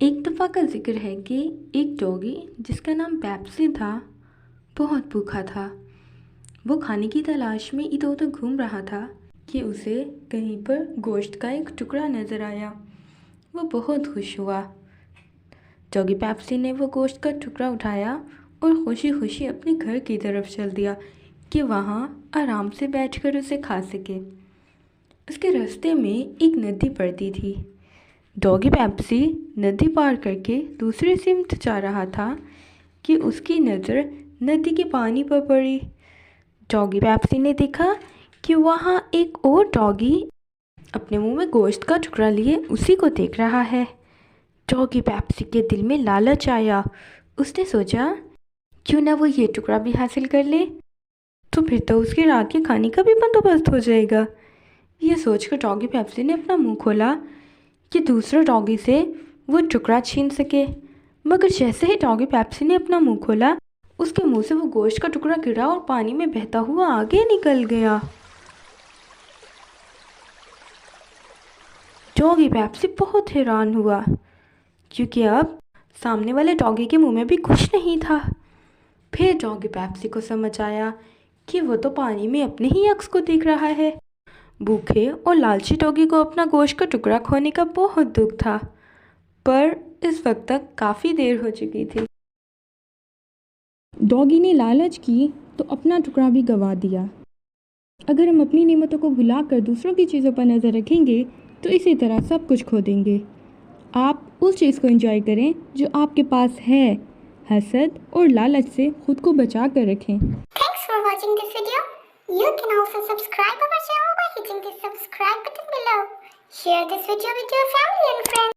ایک دفعہ کا ذکر ہے کہ ایک ڈوگی جس کا نام پیپسی تھا بہت بھوکا تھا۔ وہ کھانے کی تلاش میں ادھر ادھر گھوم رہا تھا کہ اسے کہیں پر گوشت کا ایک ٹکڑا نظر آیا۔ وہ بہت خوش ہوا۔ ڈوگی پیپسی نے وہ گوشت کا ٹکڑا اٹھایا اور خوشی خوشی اپنے گھر کی طرف چل دیا کہ وہاں آرام سے بیٹھ کر اسے کھا سکے۔ اس کے راستے میں ایک ندی پڑتی تھی۔ ڈوگی پیپسی ندی پار کر کے دوسری سمت جا رہا تھا کہ اس کی نظر ندی کے پانی پر پڑی۔ ڈوگی پیپسی نے دیکھا کہ وہاں ایک اور ڈوگی اپنے منہ میں گوشت کا ٹکڑا لیے اسی کو دیکھ رہا ہے۔ ڈوگی پیپسی کے دل میں لالچ آیا۔ اس نے سوچا کیوں نہ وہ یہ ٹکڑا بھی حاصل کر لے، تو پھر تو اس کے رات کے کھانے کا بھی بندوبست ہو جائے گا۔ یہ سوچ کر ڈوگی پیپسی نے اپنا منہ کھولا کہ دوسرے ڈوگی سے وہ ٹکڑا چھین سکے، مگر جیسے ہی ڈوگی پیپسی نے اپنا منہ کھولا اس کے منہ سے وہ گوشت کا ٹکڑا گرا اور پانی میں بہتا ہوا آگے نکل گیا۔ ڈوگی پیپسی بہت حیران ہوا کیونکہ اب سامنے والے ڈوگی کے منہ میں بھی کچھ نہیں تھا۔ پھر ڈوگی پیپسی کو سمجھ آیا کہ وہ تو پانی میں اپنے ہی عکس کو دیکھ رہا ہے۔ بھوکے اور لالچی ڈوگی کو اپنا گوشت کا ٹکڑا کھونے کا بہت دکھ تھا، پر اس وقت تک کافی دیر ہو چکی تھی۔ ڈوگی نے لالچ کی تو اپنا ٹکڑا بھی گنوا دیا۔ اگر ہم اپنی نعمتوں کو بھلا کر دوسروں کی چیزوں پر نظر رکھیں گے تو اسی طرح سب کچھ کھو دیں گے۔ آپ اس چیز کو انجوائے کریں جو آپ کے پاس ہے۔ حسد اور لالچ سے خود کو بچا کر رکھیں۔ Thanks for watching this video. You can also subscribe our channel by hitting the subscribe button below. Share this video with your family and friends.